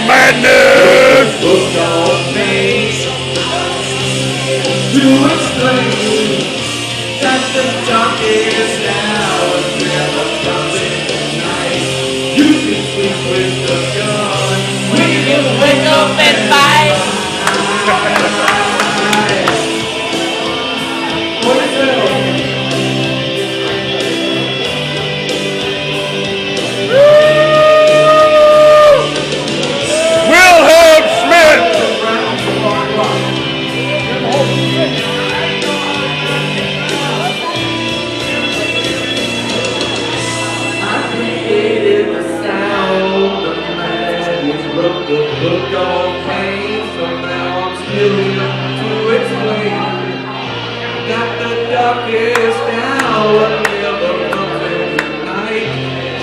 Madness! Book on me to explain that the darkest hour never comes in the night. You can sleep with the gun when you can wake up and fight. What is that? Wrote the book on pain, so now I'm still here to explain that the darkest hour never comes in the night.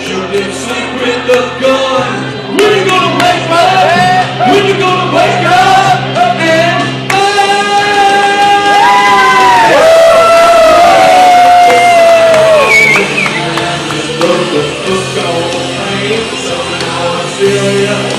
You can sleep with the gun. When you gonna wake up? When you gonna wake up and wrote the book on pain, so now I'm still here.